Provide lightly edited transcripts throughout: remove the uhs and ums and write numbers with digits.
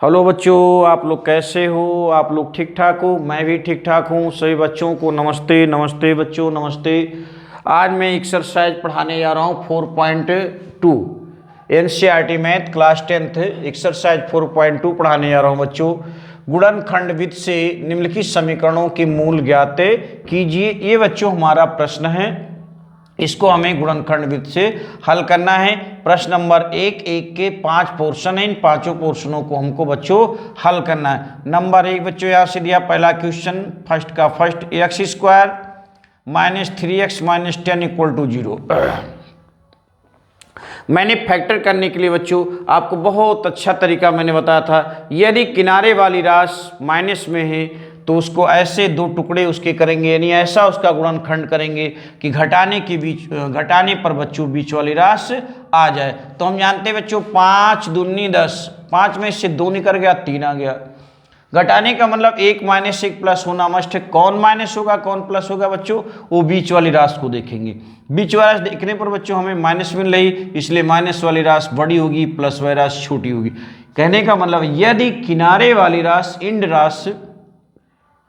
Hello बच्चों, आप लोग कैसे हो? आप लोग ठीक ठाक हो? मैं भी ठीक ठाक हूँ। सभी बच्चों को नमस्ते। नमस्ते बच्चों, नमस्ते। आज मैं एक्सरसाइज पढ़ाने जा रहा हूँ 4.2 NCERT math class 10th exercise 4.2 पढ़ाने जा रहा हूँ बच्चों। गुणनखंड विधि से निम्नलिखित समीकरणों के मूल ज्ञात कीजिए। ये बच्चों हमारा प्रश्न है, इसको हमें गुणनखंड विधि से हल करना है। प्रश्न नंबर एक के 5 पोर्शन है, इन पांचों पोर्शनों को हमको बच्चों हल करना है। नंबर 1 बच्चों यहाँ से दिया पहला क्वेश्चन, फर्स्ट का first, x square minus 3x minus 10 equal to 0। मैंने फैक्टर करने के लिए बच्चों आपको बहुत अच्छा तरीका मैंने बताया था। यदि किनारे वाली राशि माइनस में है तो उसको ऐसे दो टुकड़े उसके करेंगे, यानी ऐसा उसका गुणनखंड करेंगे कि घटाने पर बच्चों बीच वाली राशि आ जाए। तो हम जानते हैं बच्चों 5 दूनी 10, 5 में से 2 निकल गया, 3 आ गया। घटाने का मतलब 1 माइनस 1 प्लस होना मस्ट है। कौन माइनस होगा कौन प्लस होगा बच्चों? वो बीच वाली राशि को देखेंगे। बीच वाली राशि देखने पर बच्चों हमें माइनस मिल रही, इसलिए माइनस वाली राशि बड़ी होगी, प्लस वाली राशि छोटी होगी। कहने का मतलब यदि किनारे वाली राशि इंड राशि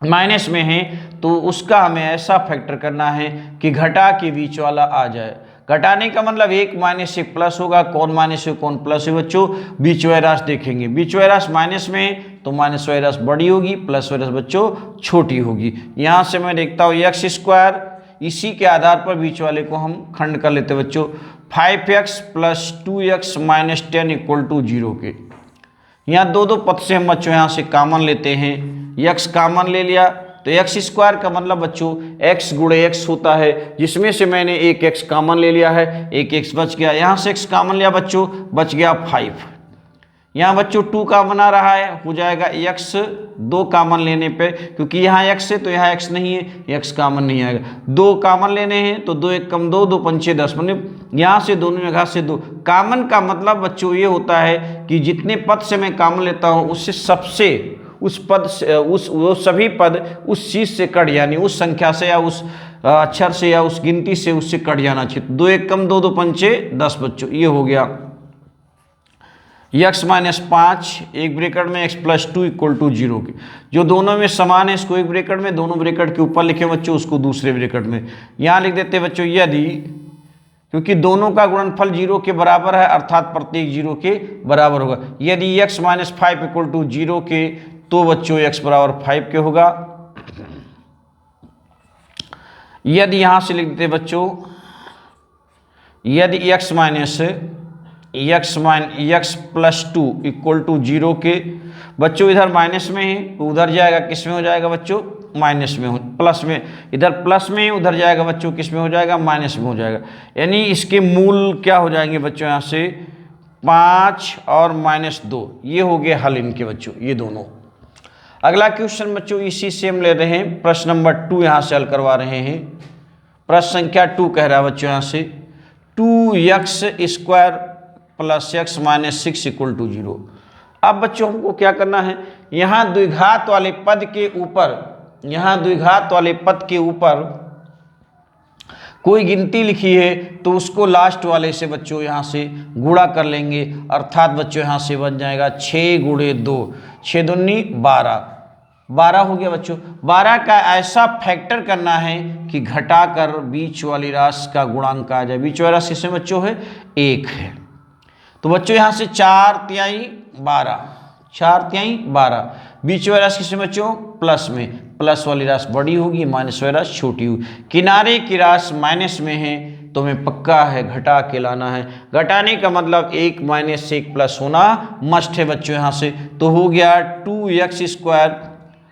माइनस में है तो उसका हमें ऐसा फैक्टर करना है कि घटा के बीच वाला आ जाए। घटाने का मतलब 1 माइनस 1 प्लस होगा। कौन माइनस है कौन प्लस है बच्चों? बीच वाली राशि देखेंगे। बीच वाली राशि माइनस में है तो माइनस वाली राशि बड़ी होगी, प्लस वाली राशि बच्चों छोटी होगी। यहाँ से मैं देखता हूँ एक्स स्क्वायर, इसी के आधार पर बीच वाले को हम खंड कर लेते बच्चों। 5x plus 2x minus 10 equal to 0 के। यहाँ दो पद से हम बच्चों यहाँ से कॉमन लेते हैं। x कॉमन ले लिया तो एक्स स्क्वायर का मतलब बच्चों x गुणे x होता है, जिसमें से मैंने एक x कॉमन ले लिया है, एक x बच गया। यहाँ से x कॉमन लिया बच्चों, बच गया 5। यहाँ बच्चों 2 कॉमन आ रहा है, हो जाएगा x 2 कॉमन लेने पे, क्योंकि यहाँ x है तो यहाँ x नहीं है, x कॉमन नहीं आएगा। 2 कॉमन लेने हैं तो 2 1 कम 2, 2 पंचे 10, मतलब यहाँ से दोनों में घात से 2। कॉमन का मतलब बच्चों ये होता है कि जितने पद से मैं कॉमन लेता हूँ उससे सबसे उस पद से वो सभी पद उस चीज से कट, यानी उस संख्या से या उस अक्षर से या उस गिनती से उससे कट जाना चाहिए। 2 1 कम 2, 2 पंचे 10 बच्चों, ये हो गया x माइनस 5 एक ब्रैकेट में x प्लस 2 इक्वल टू 0 के। जो दोनों में समान है इसको एक ब्रैकेट में, दोनों ब्रैकेट के ऊपर लिखे बच्चों उसको दूसरे ब्रैकेट में। यहाँ लिख देते बच्चों यदि, क्योंकि दोनों का गुणनफल 0 के बराबर है अर्थात प्रत्येक 0 के बराबर होगा। यदि x माइनस 5 इक्वल टू 0 के तो बच्चों x बराबर 5 के होगा। यदि यहां से लिख देते बच्चों यदि x minus x plus 2 equal to 0 के, बच्चों इधर माइनस में है उधर जाएगा किस में हो जाएगा बच्चों? माइनस में हो, प्लस में, इधर प्लस में उधर जाएगा बच्चों किस में हो जाएगा? माइनस में हो जाएगा। यानी इसके मूल क्या हो जाएंगे बच्चों? यहाँ से 5 और माइनस 2, ये हो गए हल इनके बच्चों, ये दोनों। अगला क्वेश्चन बच्चों इसी से हम ले रहे हैं, प्रश्न नंबर 2 यहाँ से हल करवा रहे हैं। प्रश्न संख्या 2 कह रहा है बच्चों यहाँ से 2x square plus x minus 6 equal to 0। अब बच्चों हमको क्या करना है? यहाँ द्विघात वाले पद के ऊपर, यहाँ द्विघात वाले पद के ऊपर कोई गिनती लिखी है तो उसको लास्ट वाले से बच्चों यहाँ से गुणा कर लेंगे, अर्थात बच्चों यहाँ से बन जाएगा 6 गुणे 2, 6 दूनी 12, 12 हो गया बच्चों। 12 का ऐसा फैक्टर करना है कि घटाकर बीच वाली राशि का गुणांक आ जाए। बीच वाली राशि किसमें बच्चों है? 1 है। तो बच्चों यहाँ से 4 तिहाई 12, 4 तिहाई 12, बीच वाली राशि किसमें बच्चों? प्लस में, प्लस वाली राशि बड़ी होगी, माइनस वाली राशि छोटी होगी। किनारे की राशि माइनस में है तो हमें पक्का है घटा के लाना है। घटाने का मतलब 1 माइनस 1 प्लस होना मस्ट है बच्चों यहाँ से। तो हो गया 2x स्क्वायर।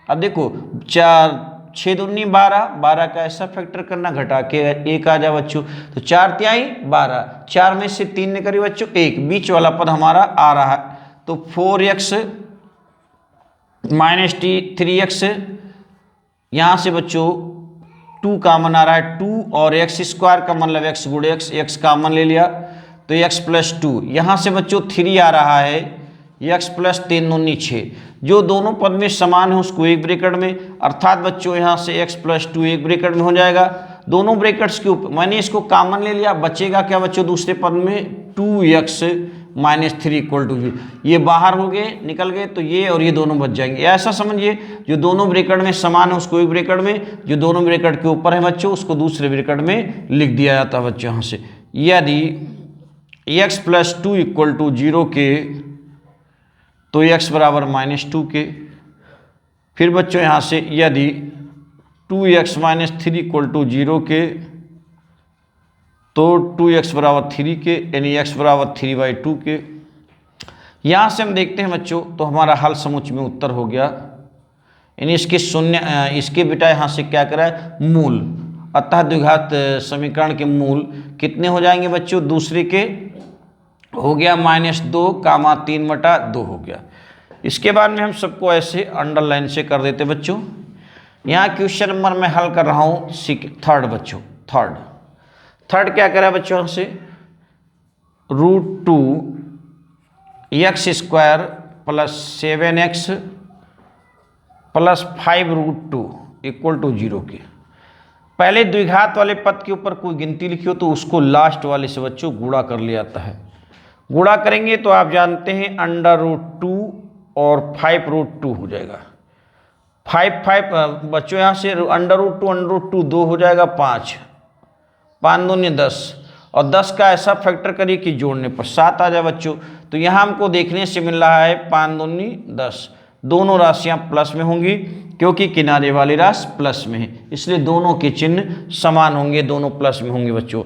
अब देखो 6 दूनी 12, 12 का ऐसा फैक्टर करना घटा के 1 आ जाए बच्चों। तो 4 तिहाई 12, 4 में से 3 निकली बच्चों 1, बीच वाला पद हमारा आ रहा है। तो 4x माइनस 3x, यहाँ से बच्चों 2 कॉमन आ रहा है, 2 और x स्क्वायर का मतलब x गुणे x, x कॉमन ले लिया तो x प्लस 2। यहाँ से बच्चों 3 आ रहा है, x प्लस 3 दूनी 6। जो दोनों पद में समान है उसको एक ब्रैकेट में, अर्थात बच्चों यहाँ से x प्लस 2 एक ब्रैकेट में हो जाएगा। दोनों ब्रैकेट्स के ऊपर मैंने इसको कॉमन ले लिया, बचेगा क्या बच्चों? दूसरे पद में 2x -3 इक्वल टू 0। ये बाहर हो गए, निकल गए, तो ये और ये दोनों बच जाएंगे। ऐसा समझिए जो दोनों ब्रैकेट में समान है उसको एक ब्रैकेट में, जो दोनों ब्रैकेट के ऊपर है बच्चों उसको दूसरे ब्रैकेट में लिख दिया जाता है बच्चों। यहाँ से यदि x + 2 इक्वल टू 0 के तो x बराबर -2 के। फिर बच्चों यहाँ से यदि 2x - 3 इक्वल टू 0 के तो 2x बराबर 3 के, यानी x बराबर 3/2 के। यहाँ से हम देखते हैं बच्चों तो हमारा हल समुच्चय में उत्तर हो गया, यानी इसके शून्य इसके बेटा यहाँ से क्या करा है मूल, अतः द्विघात समीकरण के मूल कितने हो जाएंगे बच्चों, दूसरे के हो गया -2, 3/2 हो गया। इसके बाद में हम सबको ऐसे अंडरलाइन से कर देते बच्चों। यहाँ क्वेश्चन नंबर मैं हल कर रहा हूँ थर्ड बच्चों। थर्ड क्या करा बच्चों से √2x² + 7x + 5√2 इक्वल टू 0 के। पहले द्विघात वाले पद के ऊपर कोई गिनती लिखी हो तो उसको लास्ट वाले से बच्चों गुणा कर लिया जाता है। गुणा करेंगे तो आप जानते हैं √2 और 5√2 हो जाएगा। 5 बच्चों यहाँ से √2 2 हो जाएगा 5, 5 दूनी 10, और 10 का ऐसा फैक्टर करिए कि जोड़ने पर 7 आ जाए बच्चों। तो यहाँ हमको देखने से मिल रहा है 5 दूनी 10, दोनों राशियाँ प्लस में होंगी क्योंकि किनारे वाली राशि प्लस में है, इसलिए दोनों के चिन्ह समान होंगे, दोनों प्लस में होंगे बच्चों।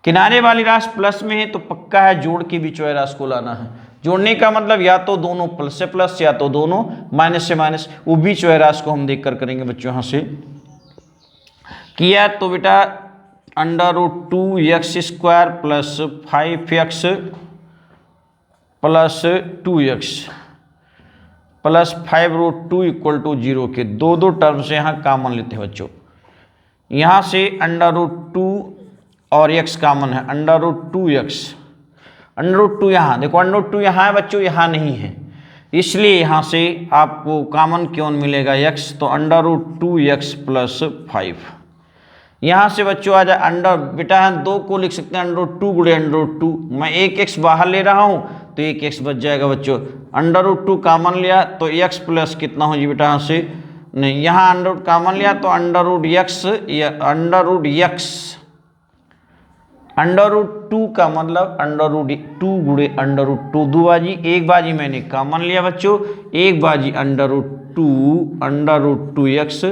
किनारे वाली राशि प्लस में है तो पक्का है जोड़ के बीच वाली राशि को लाना है। जोड़ने का मतलब या तो दोनों प्लस से प्लस या तो दोनों माइनस से माइनस, वो बीच वाली राशि को हम देख कर करेंगे बच्चों। यहाँ से किया तो बेटा √2x² + 5x + 2x + 5√2 equal to 0 के। दो टर्म से यहाँ कॉमन लेते हैं बच्चों। यहाँ से √2 और x कॉमन है, √2x, √2 यहाँ देखो, √2 यहाँ है बच्चों, यहाँ नहीं है, इसलिए यहाँ से आपको कॉमन क्यों मिलेगा x, तो √2x + 5। यहाँ से बच्चों आ जाए बेटा है 2 को लिख सकते हैं √2 गुणे √2, मैं एक x बाहर ले रहा हूँ तो एक x बच जाएगा बच्चों। √2 कॉमन लिया तो x प्लस कितना हो जी बेटा यहाँ से, नहीं यहाँ √ कॉमन लिया तो √2 का मतलब √2 गुणे √2, 2 बाजी, एक बाजी मैंने कॉमन लिया बच्चों, एक बाजी √2x,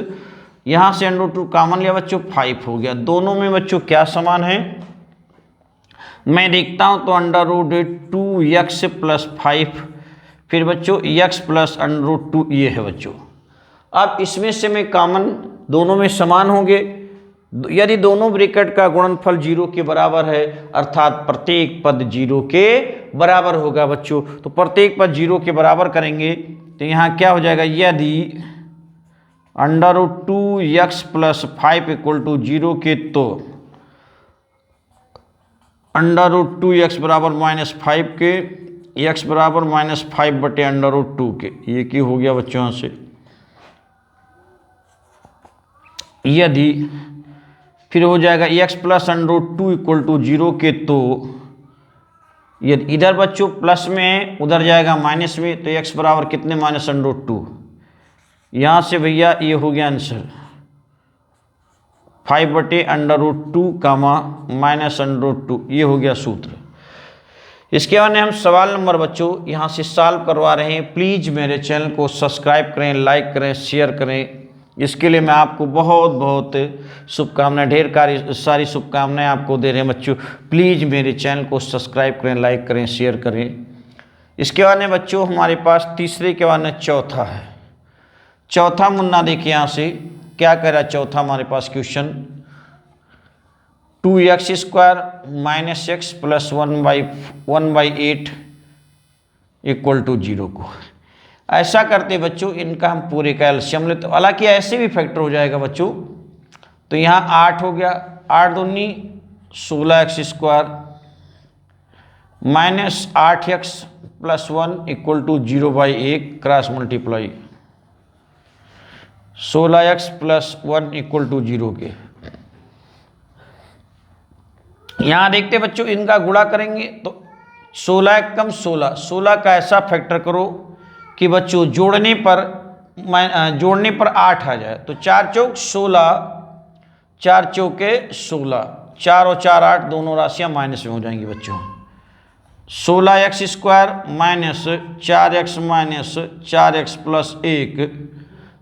यहाँ से √2 कॉमन लिया बच्चों 5 हो गया। दोनों में बच्चों क्या समान है मैं देखता हूँ तो √2x + 5, फिर बच्चों x + √2 ये है बच्चों। अब इसमें से मैं कॉमन दोनों में समान होंगे, यदि दोनों ब्रैकेट का गुणनफल 0 के बराबर है अर्थात प्रत्येक पद 0 के बराबर होगा बच्चों। तो प्रत्येक पद 0 के बराबर करेंगे तो यहाँ क्या हो जाएगा, यदि √2x + 5 इक्वल टू 0 के तो √2x बराबर -5 के, x बराबर -5/√2 के, ये की हो गया बच्चों यहाँ से। यदि फिर हो जाएगा x + √2 इक्वल टू 0 के तो यदि इधर बच्चों प्लस में उधर जाएगा माइनस में, तो x बराबर कितने -√2, यहाँ से भैया ये हो गया आंसर 5/√2, -√2, ये हो गया सूत्र। इसके बाद हम सवाल नंबर बच्चों यहाँ से सॉल्व करवा रहे हैं। प्लीज़ मेरे चैनल को सब्सक्राइब करें, लाइक करें, शेयर करें, इसके लिए मैं आपको बहुत बहुत शुभकामनाएं, ढेर सारी शुभकामनाएं आपको दे रहे हैं बच्चों। प्लीज़ मेरे चैनल को सब्सक्राइब करें, लाइक करें, शेयर करें। इसके बाद में बच्चों हमारे पास तीसरे के बाद में चौथा है। चौथा मुन्ना देखिए यहाँ से क्या कह रहा है चौथा हमारे पास question, 2x² - x + 1/8 equal to 0 को। ऐसा करते बच्चों इनका हम पूरे का एलसीएम लेते, हालांकि ऐसे भी फैक्टर हो जाएगा बच्चों। तो यहाँ 8 हो गया, 8 दूनी 16x² -8x + 1 equal to 0/1 cross multiply 16x + 1 equal to 0 के। यहाँ देखते बच्चों इनका गुणा करेंगे तो 16 कम 16, 16 का ऐसा फैक्टर करो कि बच्चों जोड़ने पर 8 आ जाए। तो 4 चौक 16, 4 चौके 16, 4 और 4 8, दोनों राशियां माइनस में हो जाएंगी बच्चों। 16x² minus 4x minus 4x plus 1,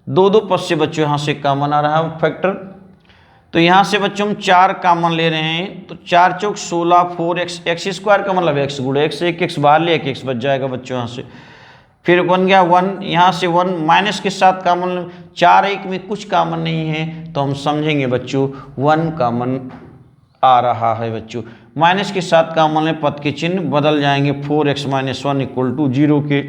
दो पद से बच्चों यहाँ से कॉमन आ रहा है फैक्टर। तो यहाँ से बच्चों हम 4 कॉमन ले रहे हैं, तो 4 चौक 16, 4x, x² का मतलब x गुणे x, 1x बाहर ले 1x बच जाएगा बच्चों यहाँ से। फिर बन गया 1, यहाँ से 1 माइनस के साथ कॉमन, 4 1 में कुछ कॉमन नहीं है तो हम समझेंगे बच्चों 1 कॉमन आ रहा है बच्चों। माइनस के साथ कॉमन में पद के चिन्ह बदल जाएंगे, 4x माइनस 1 इक्वल टू 0 के।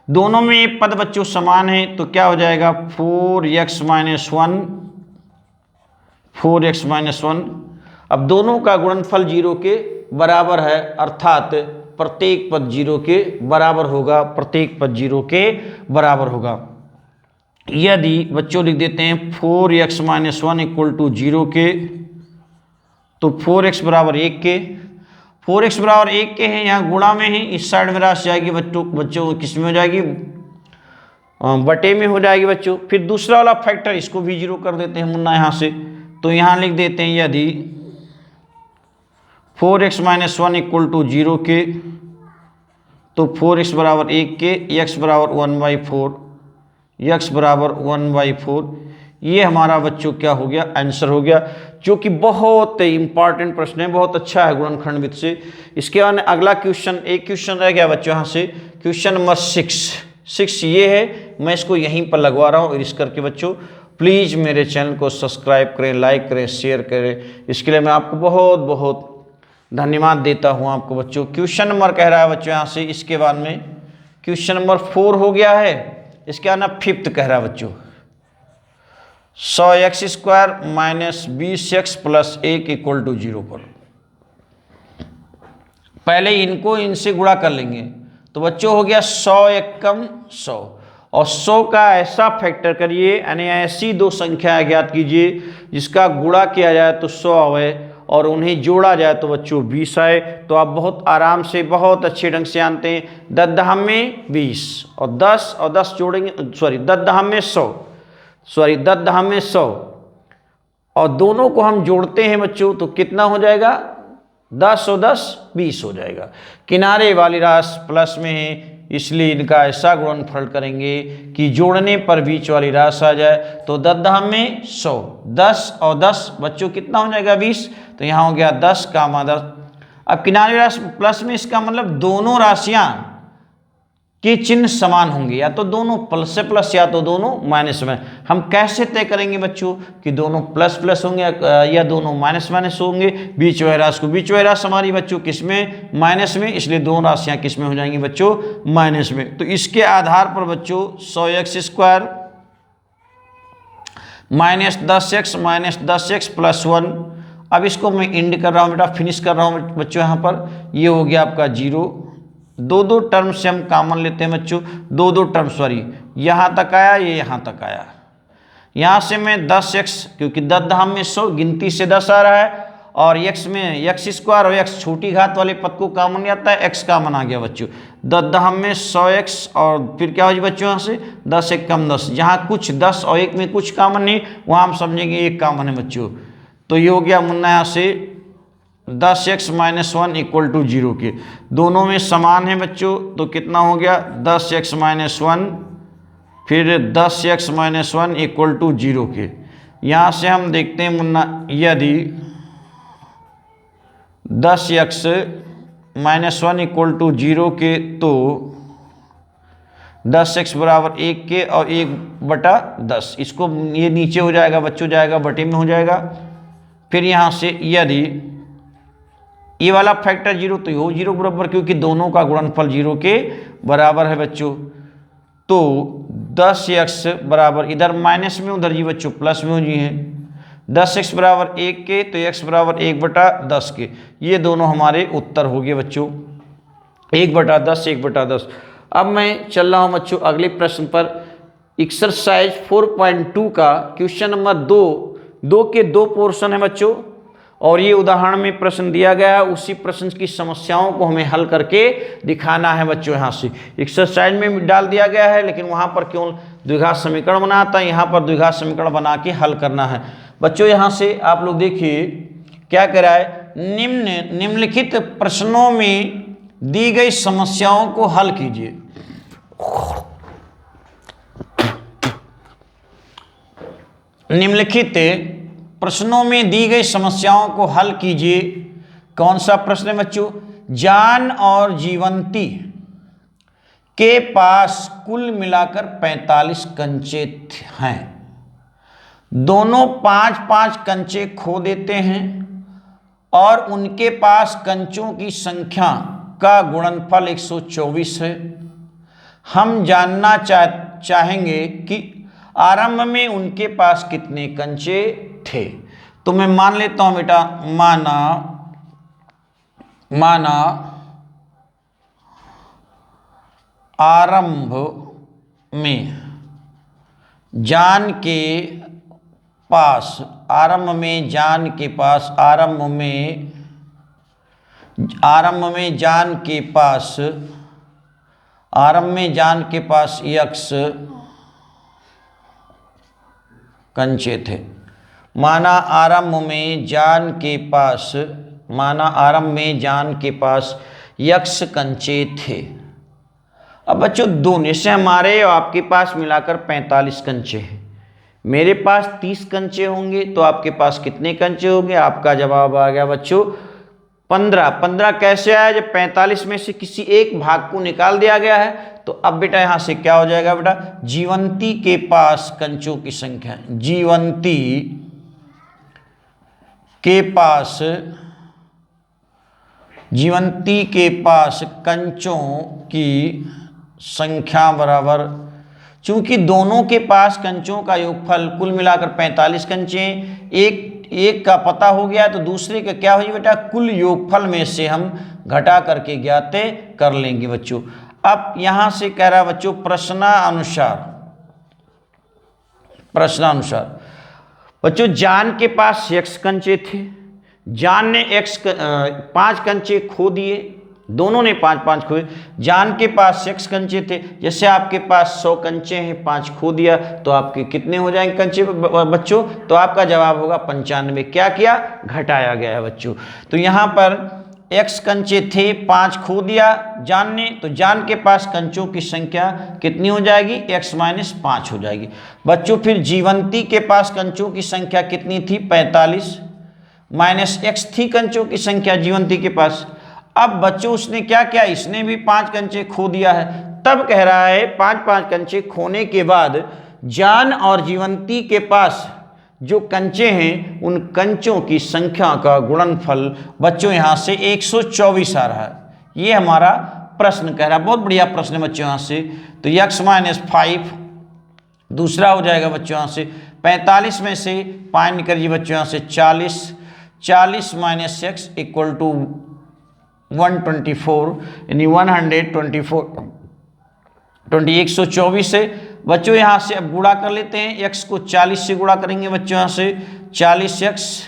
दोनों में ये पद बच्चों समान है तो क्या हो जाएगा 4x माइनस 1, 4x माइनस 1। अब दोनों का गुणनफल 0 के बराबर है, अर्थात प्रत्येक पद 0 के बराबर होगा, प्रत्येक पद 0 के बराबर होगा। यदि बच्चों लिख देते हैं 4x माइनस 1 इक्वल टू 0 के, तो 4x बराबर 1 के, 4x बराबर 1 के हैं, यहाँ गुणा में है, इस साइड में राशि जाएगी बच्चों किस में हो जाएगी, बटे में हो जाएगी बच्चों। फिर दूसरा वाला फैक्टर इसको भी 0 कर देते हैं मुन्ना यहाँ से, तो यहाँ लिख देते हैं यदि 4x माइनस 1 इक्वल टू 0 के, तो 4x बराबर 1 के, x बराबर 1/4, x बराबर 1/4। ये हमारा बच्चों क्या हो गया, आंसर हो गया, जो कि बहुत इंपॉर्टेंट प्रश्न है, बहुत अच्छा है गुणनखंड विधि से। इसके बाद अगला क्वेश्चन, एक क्वेश्चन रह गया बच्चों यहाँ से, क्वेश्चन नंबर 6 ये है, मैं इसको यहीं पर लगवा रहा हूँ। और इस करके बच्चों प्लीज़ मेरे चैनल को सब्सक्राइब करें, लाइक करें, शेयर करें, इसके लिए मैं आपको बहुत बहुत धन्यवाद देता हूँ आपको बच्चों। क्वेश्चन नंबर कह रहा है बच्चों यहाँ से, इसके बाद में क्वेश्चन नंबर 4 हो गया है, इसके बाद ना 5th कह रहा है बच्चों 100x² minus 20x plus 1 equal to 0 पर। पहले इनको इनसे गुणा कर लेंगे, तो बच्चों हो गया 100 एकम 100, और 100 का ऐसा फैक्टर करिए, यानी ऐसी दो संख्या ज्ञात कीजिए जिसका गुणा किया जाए तो 100 आए और उन्हें जोड़ा जाए तो बच्चों 20 आए। तो आप बहुत आराम से, बहुत अच्छे ढंग से जानते हैं, 10 दहम में 20 और 10 और 10 जोड़ेंगे, 10 दहम में 100, 10 दहम में 100, और दोनों को हम जोड़ते हैं बच्चों तो कितना हो जाएगा, 10 और 10 20 हो जाएगा। किनारे वाली राशि प्लस में है, इसलिए इनका ऐसा गुणनफल करेंगे कि जोड़ने पर बीच वाली राशि आ जाए। तो 10 दहम में 100, 10 और 10 बच्चों कितना हो जाएगा 20, तो यहाँ हो गया 10 का 10। अब किनारे राशि प्लस में, इसका मतलब दोनों राशियां के चिन्ह समान होंगे, या तो दोनों प्लस से प्लस या तो दोनों माइनस में। हम कैसे तय करेंगे बच्चों कि दोनों प्लस प्लस होंगे या दोनों माइनस माइनस होंगे, बीच वाली राशि को, बीच वाली राशि हमारी बच्चों किस में, माइनस में, इसलिए दोनों राशियां किस में हो जाएंगी बच्चों, माइनस में। तो इसके आधार पर बच्चों 100x² minus 10x minus 10x plus 1, अब इसको मैं इंड कर रहा हूँ बेटा, फिनिश कर रहा हूँ बच्चों, यहाँ पर ये हो गया आपका 0। दो टर्म से हम कॉमन लेते हैं बच्चों, दो टर्म, सॉरी यहाँ तक आया, ये यहाँ तक आया, यहाँ से मैं 10x, क्योंकि 10 दहम में 100 गिनती से 10 आ रहा है, और x में x² और x छोटी घात वाले पद को कॉमन आता है, x कॉमन आ गया बच्चों। 10 दहम में 100x, और फिर क्या हो जाए बच्चों यहाँ से 10 एकम 10, जहाँ कुछ 10 और 1 में कुछ कॉमन नहीं, वहाँ हम समझेंगे 1 कॉमन है बच्चों। तो ये हो गया मुन्ना यहाँ से 10x माइनस 1 इक्वल टू 0 के, दोनों में समान है बच्चों, तो कितना हो गया 10x माइनस 1, फिर 10x माइनस 1 इक्वल टू 0 के। यहाँ से हम देखते हैं मुन्ना, यदि 10x माइनस 1 इक्वल टू 0 के, तो 10x बराबर 1 के और 1/10, इसको ये नीचे हो जाएगा बच्चों, जाएगा बटे में हो जाएगा। फिर यहाँ से यदि ये वाला फैक्टर 0, तो ये 0 बराबर, क्योंकि दोनों का गुणनफल 0 के बराबर है बच्चों। तो 10x बराबर, इधर माइनस में, उधर जी बच्चों प्लस में हो जी है, 10x बराबर 1 के, तो x बराबर 1/10 के। ये दोनों हमारे उत्तर हो गए बच्चों, 1/10, 1/10। अब मैं चल रहा हूँ बच्चों अगले प्रश्न पर, एक्सरसाइज 4.2 का क्वेश्चन नंबर 2 के 2 पोर्शन है बच्चों, और ये उदाहरण में प्रश्न दिया गया है, उसी प्रश्न की समस्याओं को हमें हल करके दिखाना है बच्चों। यहाँ से एक्सरसाइज में डाल दिया गया है, लेकिन वहाँ पर क्यों द्विघात समीकरण बनाता है, यहाँ पर द्विघात समीकरण बना के हल करना है बच्चों। यहाँ से आप लोग देखिए क्या कह रहा है, निम्नलिखित प्रश्नों में दी गई समस्याओं को हल कीजिए। निम्नलिखित प्रश्नों में दी गई समस्याओं को हल कीजिए। कौन सा प्रश्न है बच्चों? जान और जीवंती के पास कुल मिलाकर 45 कंचे हैं। दोनों 5-5 कंचे खो देते हैं और उनके पास कंचों की संख्या का गुणनफल 124 है। हम जानना चाहेंगे कि आरंभ में उनके पास कितने कंचे थे। तो मैं मान लेता हूं बेटा, माना आरंभ में जान के पास आरंभ में जान के पास x कंचे थे। माना आरंभ में जान के पास x कंचे थे। अब बच्चों दोनों से हमारे और आपके पास मिलाकर 45 कंचे हैं। मेरे पास 30 कंचे होंगे तो आपके पास कितने कंचे होंगे? आपका जवाब आ गया बच्चों 15। 15 कैसे आया? जब 45 में से किसी एक भाग को निकाल दिया गया है। तो अब बेटा यहां से क्या हो जाएगा बेटा, जीवंती के पास कंचों की संख्या, जीवंती के पास कंचों की संख्या बराबर, चूंकि दोनों के पास कंचों का योगफल कुल मिलाकर 45 कंचे, एक का पता हो गया तो दूसरे का क्या होगी बेटा, कुल योगफल में से हम घटा करके ज्ञात कर लेंगे बच्चों। अब यहां से कह रहा है बच्चों प्रश्नानुसार बच्चों जान के पास x कंचे थे। जान ने 5 कंचे खो दिए, दोनों ने 5-5 खोए। जान के पास x कंचे थे। जैसे आपके पास 100 कंचे हैं, 5 खो दिया तो आपके कितने हो जाएंगे कंचे बच्चों? तो आपका जवाब होगा 95। क्या किया? घटाया गया है बच्चों। तो यहां पर x कंचे थे, 5 खो दिया जान ने, तो जान के पास कंचों की संख्या कितनी हो जाएगी? x - 5 हो जाएगी बच्चों। फिर जीवंती के पास कंचों की संख्या कितनी थी? 45 माइनस x थी कंचों की संख्या जीवंती के पास। अब बच्चों उसने क्या किया? इसने भी 5 कंचे खो दिया है। तब कह रहा है 5-5 कंचे खोने के बाद जान और जीवंती के पास जो कंचे हैं उन कंचों की संख्या का गुणनफल बच्चों यहां से 124 आ रहा है। ये हमारा प्रश्न कह रहा है। बहुत बढ़िया प्रश्न है बच्चों। यहां से तो x - 5 दूसरा हो जाएगा बच्चों। यहां से 45 में से 5 निकालिए बच्चों। यहां से 40 माइनस x इक्वल टू 124 यानी 124 है बच्चों। यहां से अब गुणा कर लेते हैं। x को 40 से गुणा करेंगे बच्चों। यहां से 40x,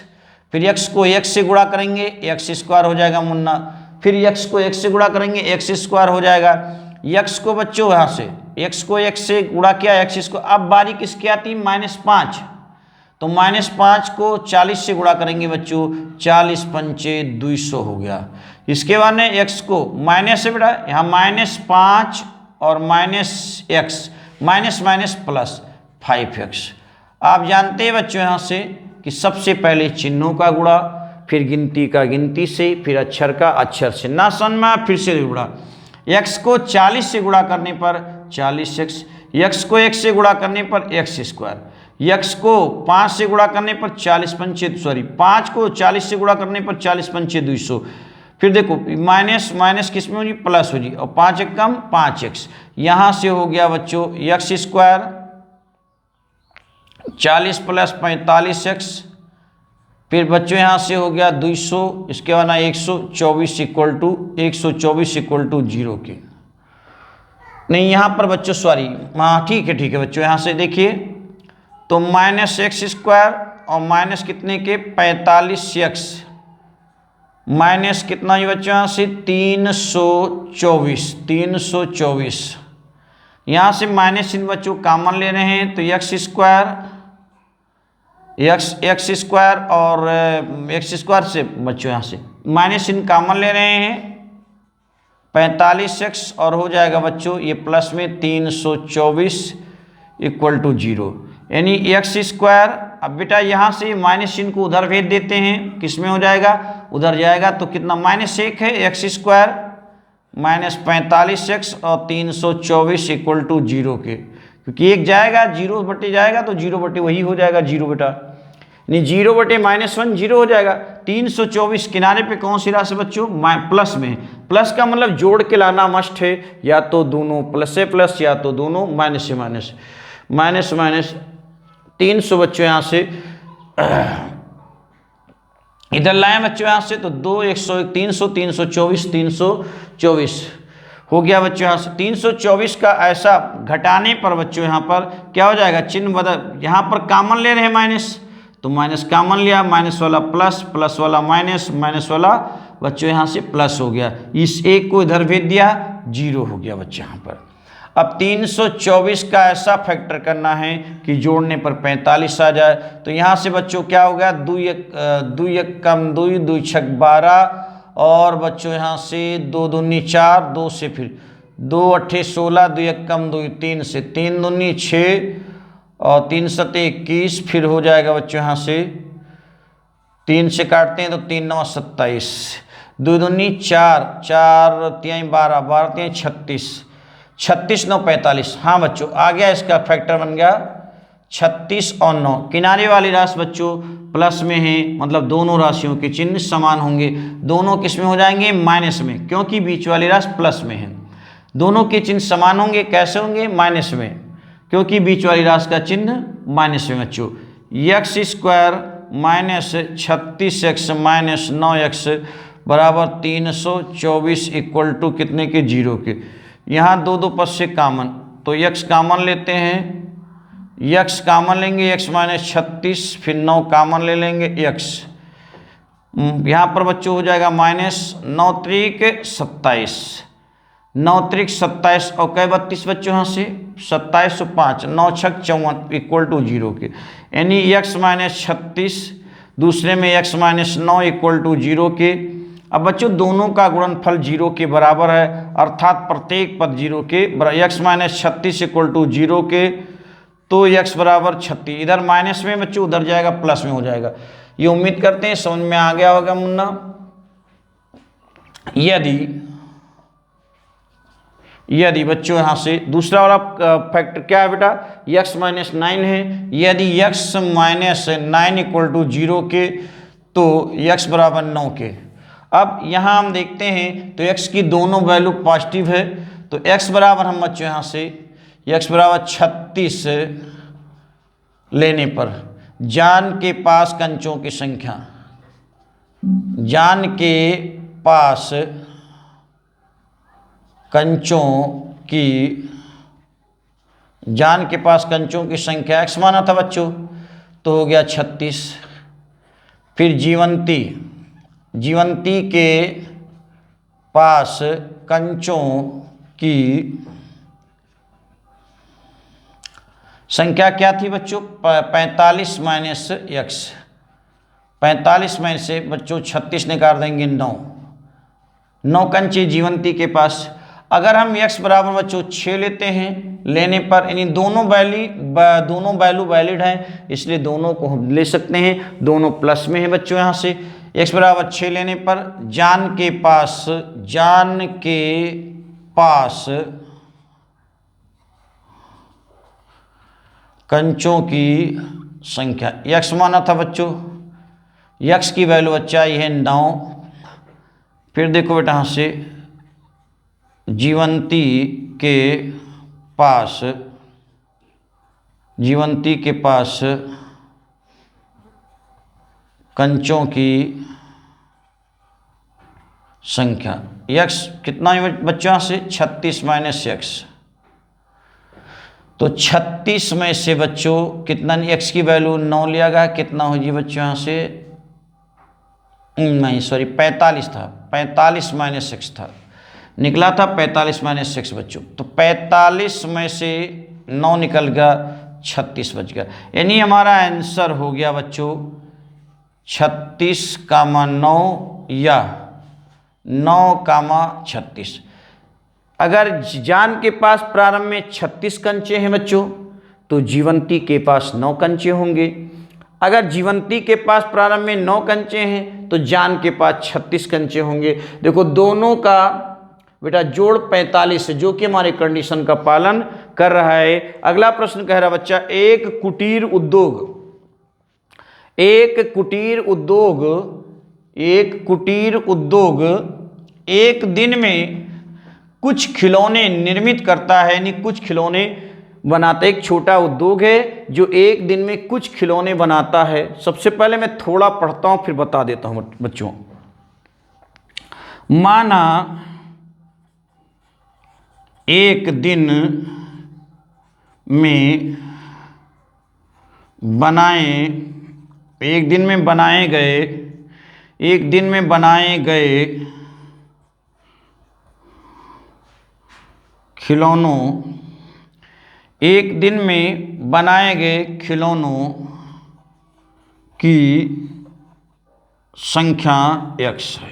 फिर x को x से गुणा करेंगे, x स्क्वायर हो जाएगा मुन्ना। फिर x को x से गुणा करेंगे, x स्क्वायर हो जाएगा। x को बच्चों यहां से x को x से गुणा किया, x को। अब बारी किसकी आती? -5। तो -5 को 40 से गुणा करेंगे बच्चों, 40 पंचे 200 हो गया। इसके बाद में x को माइनस है बेटा, यहाँ -5 और -x, माइनस प्लस 5x। आप जानते हैं बच्चों यहाँ से कि सबसे पहले चिन्हों का गुणा, फिर गिनती का गिनती से, फिर अक्षर का अक्षर से। ना समझ में फिर से गुणा। x को 40 से गुणा करने पर 40x, x को 1 से गुणा करने पर x स्क्वायर, x को 5 से गुणा करने पर 5 को 40 से गुणा करने पर 40 पंचे 200। फिर देखो माइनस किस में हो जी? प्लस हो जी। और 5 एक कम 5x। यहां से हो गया बच्चों x स्क्वायर 40 प्लस 45x। फिर बच्चों यहां से हो गया 200। इसके बाद 124 इक्वल टू 0 की नहीं, यहां पर बच्चों सॉरी, हाँ ठीक है बच्चों। यहां से देखिए तो -x स्क्वायर और माइनस कितने के 45x माइनस कितना ये बच्चों यहाँ से 324 यहाँ से माइनस इन बच्चों कॉमन ले रहे हैं तो एक्स स्क्वायर और एक्स स्क्वायर से बच्चों यहाँ से माइनस इन कॉमन ले रहे हैं 45x और हो जाएगा बच्चों ये प्लस में 324 इक्वल टू 0 यानी एक्स स्क्वायर। अब बेटा यहाँ से माइनस चिन्ह को उधर भेज देते हैं, किस में हो जाएगा, उधर जाएगा तो कितना -1 है एक्स स्क्वायर माइनस 45x और 324 इक्वल टू 0 के, क्योंकि एक जाएगा 0 बटे जाएगा तो 0 बटे वही हो जाएगा 0 बेटा, नहीं 0 बटे -1 0 हो जाएगा। 324 किनारे पे कौन सी राशि बच्चों, प्लस में, प्लस का मतलब जोड़ के लाना मस्ट है, या तो दोनों प्लस से प्लस या तो दोनों माइनस से माइनस, माइनस 300 बच्चों यहाँ से इधर लाए बच्चों यहाँ से तो 2 101 300 324 हो गया बच्चों यहाँ से। 324 का ऐसा घटाने पर बच्चों यहाँ पर क्या हो जाएगा, चिन्ह बदल, यहाँ पर कॉमन ले रहे हैं माइनस तो माइनस कॉमन लिया, माइनस वाला प्लस, प्लस वाला माइनस, माइनस वाला बच्चों यहाँ से प्लस हो गया, इस एक को इधर भेज दिया 0 हो गया बच्चों यहाँ पर। अब 324 का ऐसा फैक्टर करना है कि जोड़ने पर 45 आ जाए, तो यहाँ से बच्चों क्या हो गया, 2 1 कम 2 2 6 12 और बच्चों यहाँ से 2 दूनी 4, 2 से फिर 2 8 16, 2 1 कम 2 3 से 3 दूनी 6 और 3 7 21, फिर हो जाएगा बच्चों यहाँ से 3 से काटते हैं तो 3 9 27, 2 दूनी 4, 4 3 12, 12 3 36, 36 9 45। हाँ बच्चों आ गया, इसका फैक्टर बन गया 36 और 9। किनारे वाली राशि बच्चों प्लस में है, मतलब दोनों राशियों के चिन्ह समान होंगे, दोनों किस में हो जाएंगे, माइनस में, क्योंकि बीच वाली राशि प्लस में है। दोनों के चिन्ह समान होंगे, कैसे होंगे, माइनस में, क्योंकि बीच वाली राशि का चिन्ह माइनस में बच्चों। X square minus 36x minus 9x बराबर 324 इक्वल टू कितने के, 0 के। यहाँ 2 2 पद से कामन, तो x कामन लेते हैं, x कामन लेंगे, x माइनस 36, फिर 9 कामन ले लेंगे x, यहाँ पर बच्चों हो जाएगा माइनस 9 त्रिक 27, 9 त्रिक 27 और कै 32 बच्चों यहाँ से 27 5, 9 6 54 इक्वल टू 0 के, यानी x माइनस 36 दूसरे में x माइनस 9 इक्वल टू 0 के। अब बच्चों दोनों का गुणनफल 0 के बराबर है, अर्थात प्रत्येक पद 0 के, x माइनस 36 इक्वल टू 0 के, तो x बराबर 36, इधर माइनस में बच्चों उधर जाएगा प्लस में हो जाएगा। ये उम्मीद करते हैं समझ में आ गया होगा मुन्ना। यदि बच्चों यहाँ से दूसरा वाला फैक्टर क्या है बेटा, x माइनस 9 है, यदि x माइनस 9 इक्वल टू 0 के तो x बराबर 9 के। अब यहाँ हम देखते हैं तो x की दोनों वैल्यू पॉजिटिव है, तो x बराबर हम बच्चों यहाँ से x बराबर 36 लेने पर जान के पास कंचों की संख्या, जान के पास कंचों की, जान के पास कंचों की संख्या x माना था बच्चों तो हो गया 36, फिर जीवंती के पास कंचों की संख्या क्या थी बच्चों, 45 माइनस x, 45 में से बच्चों 36 निकाल देंगे 9 कंचे जीवंती के पास। अगर हम x बराबर बच्चों 6 लेते हैं, लेने पर यानी दोनों वैल्यू वैलिड हैं, इसलिए दोनों को हम ले सकते हैं, दोनों प्लस में है बच्चों। यहाँ से x बराबर 6 लेने पर जान के पास कंचों की संख्या, x माना था बच्चों, x की वैल्यू बच्चा ये है 9, फिर देखो बेटा यहाँ से जीवंती के पास कंचों की संख्या, x कितना है बच्चों से 36 माइनस x, तो 36 में से बच्चों कितना, x की वैल्यू 9 लिया गया, कितना हो जी बच्चों यहाँ से नहीं सॉरी 45 था, 45 माइनस 6 था, निकला था 45 माइनस 6 बच्चों। तो 45 में से 9 निकल गया, 36 बच गया। यानी हमारा आंसर हो गया बच्चों 36,9 या 9,36। अगर जान के पास प्रारंभ में 36 कंचे हैं बच्चों, तो जीवंती के पास 9 कंचे होंगे। अगर जीवंती के पास प्रारंभ में 9 कंचे हैं तो जान के पास 36 कंचे होंगे। देखो दोनों का बेटा जोड़ 45 है, जो कि हमारे कंडीशन का पालन कर रहा है। अगला प्रश्न कह रहा बच्चा, एक कुटीर उद्योग एक दिन में कुछ खिलौने निर्मित करता है, यानी कुछ खिलौने बनाता है। एक छोटा उद्योग है जो एक दिन में कुछ खिलौने बनाता है। सबसे पहले मैं थोड़ा पढ़ता हूं फिर बता देता हूं बच्चों। माना एक दिन में बनाए गए खिलौनों की संख्या x है।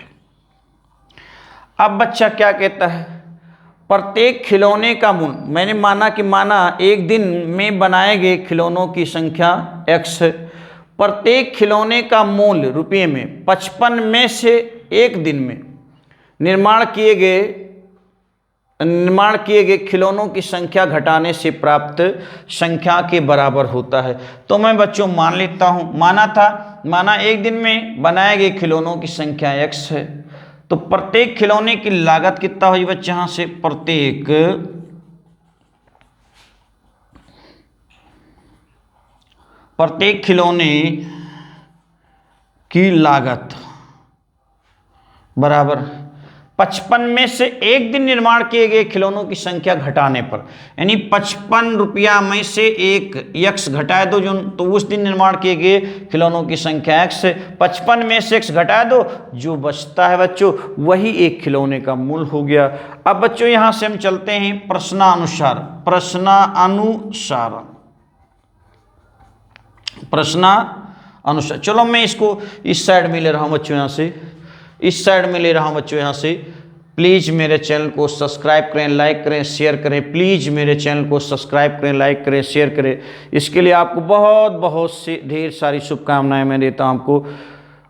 अब बच्चा क्या कहता है, प्रत्येक खिलौने का मूल, मैंने माना एक दिन में बनाए गए खिलौनों की संख्या x है। प्रत्येक खिलौने का मूल रुपये में 55 में से एक दिन में निर्माण किए गए खिलौनों की संख्या घटाने से प्राप्त संख्या के बराबर होता है। तो मैं बच्चों मान लेता हूं, माना एक दिन में बनाए गए खिलौनों की संख्या x है। तो प्रत्येक खिलौने की लागत कितना हुई बच्चे, यहां से प्रत्येक खिलौने की लागत बराबर 55 में से एक दिन निर्माण किए गए खिलौनों की संख्या घटाने पर, यानी 55 रुपया में से एक x घटाए दो, जो तो उस दिन निर्माण किए गए खिलौनों की संख्या x है। 55 में से x घटाए दो, जो बचता है बच्चों वही एक खिलौने का मूल हो गया। अब बच्चों यहां से हम चलते हैं प्रश्नानुसार। चलो मैं इसको इस साइड में ले रहा हूं बच्चों, यहां से प्लीज़ मेरे चैनल को सब्सक्राइब करें, लाइक करें, शेयर करें। प्लीज़ मेरे चैनल को सब्सक्राइब करें, लाइक करें, शेयर करें। इसके लिए आपको बहुत सी ढेर सारी शुभकामनाएं मैं देता हूं आपको।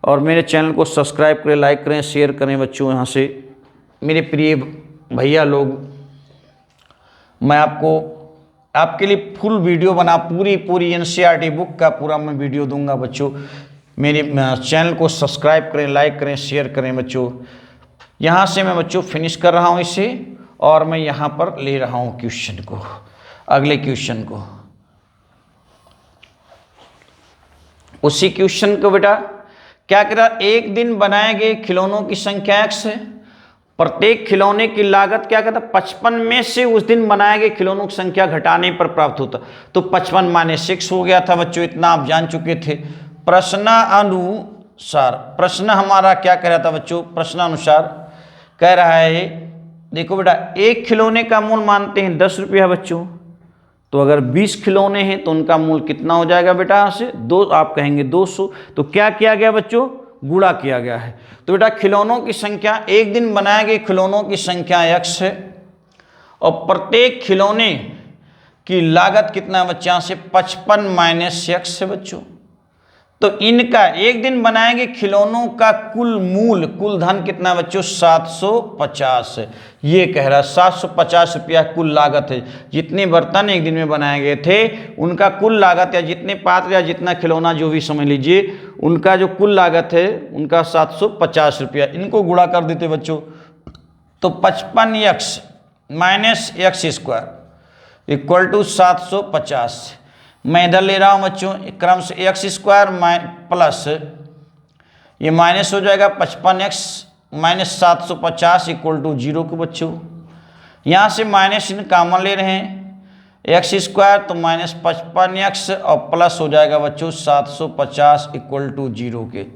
और मेरे चैनल को सब्सक्राइब करें, लाइक करें, शेयर करें बच्चों। यहाँ से मेरे प्रिय भैया लोग, मैं आपके लिए फुल वीडियो बना पूरी NCERT बुक का पूरा मैं वीडियो दूंगा बच्चों। मेरे चैनल को सब्सक्राइब करें, लाइक करें, शेयर करें बच्चों। यहाँ से मैं बच्चों फिनिश कर रहा हूँ इसे, और मैं यहाँ पर ले रहा हूँ क्वेश्चन को, अगले क्वेश्चन को। उसी क्वेश्चन को बेटा क्या कह रहा, एक दिन बनाए गए खिलौनों की संख्या x है। प्रत्येक खिलौने की लागत क्या कहता, 55 में से उस दिन बनाए गए खिलौनों की संख्या घटाने पर प्राप्त होता। तो 55 माइनस 6 हो गया था बच्चों, इतना आप जान चुके थे। प्रश्नानुसार, प्रश्न हमारा क्या कह रहा था बच्चों, प्रश्नानुसार कह रहा है, देखो बेटा एक खिलौने का मूल मानते हैं 10 रुपया बच्चों। तो अगर 20 खिलौने हैं तो उनका मूल कितना हो जाएगा बेटा, यहाँ से आप कहेंगे 200। तो क्या किया गया बच्चों, गुणा किया गया है। तो बेटा खिलौनों की संख्या, एक दिन बनाए गए खिलौनों की संख्या x है, और प्रत्येक खिलौने की लागत कितना है बच्चे, यहाँ से 55 माइनस x है बच्चों। तो इनका एक दिन बनाए गए खिलौनों का कुल धन कितना है बच्चों, 750 है। ये कह रहा है 750 रुपया कुल लागत है। जितने बर्तन एक दिन में बनाए गए थे उनका कुल लागत, या जितने पात्र या जितना खिलौना जो भी समझ लीजिए, उनका जो कुल लागत है उनका 750 रुपया। इनको गुणा कर देते बच्चों, तो 55x minus x² equal to 750। मैं इधर ले रहा हूं बच्चों क्रम से x² प्लस ये माइनस हो जाएगा 55x माइनस 750 इक्वल टू 0 को बच्चों। यहाँ से माइनस इन कॉमन ले रहे हैं, x² तो माइनस 55x और प्लस हो जाएगा बच्चों 750 इक्वल टू 0 के।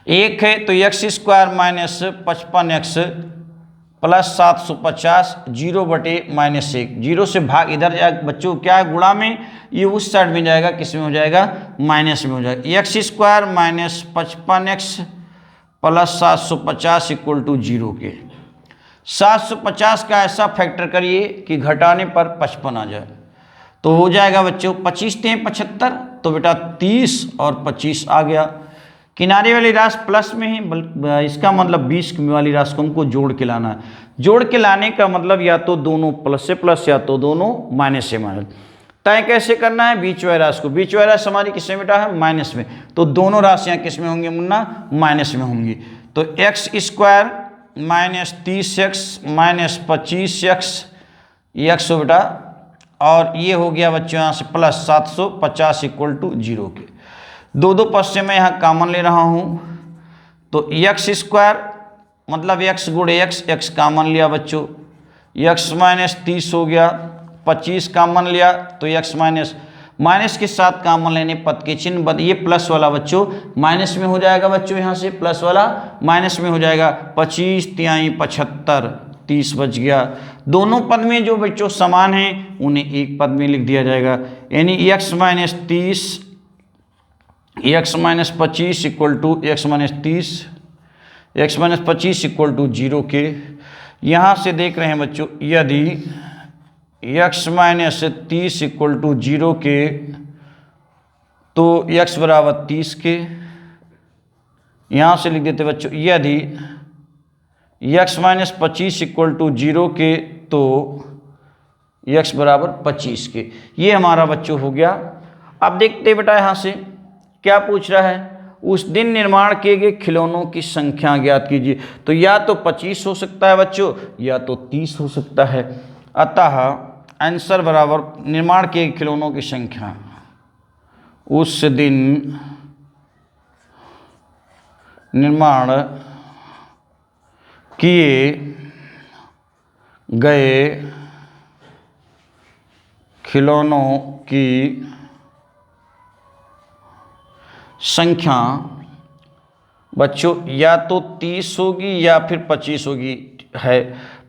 एक है तो x square minus 55x plus 750 0/-1, zero से भाग इधर जाएगा बच्चों, क्या है गुणा में, ये उस साइड में जाएगा, किस में हो जाएगा, माइनस में हो जाएगा। X square minus 55x plus 750 equal to 0 के। 750 का ऐसा फैक्टर करिए कि घटाने पर 55 आ जाए, तो हो जाएगा बच्चों 25 × 75, तो बेटा 30 और 25 आ गया। किनारे वाली राशि प्लस में है, इसका मतलब 20 वाली राशि को हमको जोड़ के लाना है। जोड़ के लाने का मतलब या तो दोनों प्लस से प्लस या तो दोनों माइनस से माइनस। तय कैसे करना है, बीच वाली राशि को, बीच वाली राशि हमारी किस में बेटा है, माइनस में, तो दोनों राशियाँ किस में होंगी मुन्ना, माइनस में होंगी। तो x square minus 30x minus 25x x हो बेटा, और ये हो गया बच्चों यहाँ से प्लस 750 इक्वल टू 0 के। दो पद से मैं यहाँ कॉमन ले रहा हूँ, तो एक्स स्क्वायर मतलब x गुणे x कॉमन लिया बच्चों, x माइनस 30 हो गया, 25 कॉमन लिया तो x माइनस के साथ कॉमन लेने पद के चिन्ह बद, ये प्लस वाला बच्चों माइनस में हो जाएगा बच्चों, यहाँ से प्लस वाला माइनस में हो जाएगा। 25 × 75 30 बच गया। दोनों पद में जो बच्चों समान हैं उन्हें एक पद में लिख दिया जाएगा, यानी x minus 30 x minus 25 equal to x minus 30 x minus 25 equal to 0 के। यहाँ से देख रहे हैं बच्चों, यदि x माइनस 30 इक्वल टू 0 के तो x बराबर 30 के। यहाँ से लिख देते बच्चों, यदि x माइनस 25 इक्वल टू 0 के तो x बराबर 25 के। ये हमारा बच्चों हो गया। अब देखते बेटा यहाँ से क्या पूछ रहा है, उस दिन निर्माण किए गए खिलौनों की संख्या ज्ञात कीजिए। तो या तो 25 हो सकता है बच्चों या तो 30 हो सकता है, अतः आंसर बराबर निर्माण किए गए खिलौनों की संख्या, उस दिन निर्माण किए गए खिलौनों की संख्या बच्चों या तो 30 होगी या फिर 25 होगी है।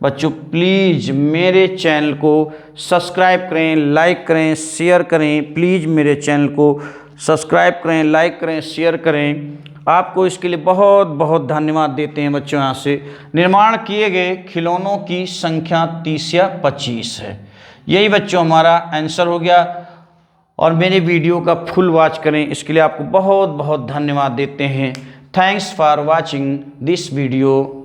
बच्चों प्लीज़ मेरे चैनल को सब्सक्राइब करें, लाइक करें, शेयर करें। प्लीज़ मेरे चैनल को सब्सक्राइब करें, लाइक करें, शेयर करें। आपको इसके लिए बहुत बहुत धन्यवाद देते हैं बच्चों। यहाँ से निर्माण किए गए खिलौनों की संख्या 30 या 25 है। यही बच्चों हमारा आंसर हो गया। और मेरे वीडियो का फुल वॉच करें, इसके लिए आपको बहुत बहुत धन्यवाद देते हैं। Thanks for watching this video.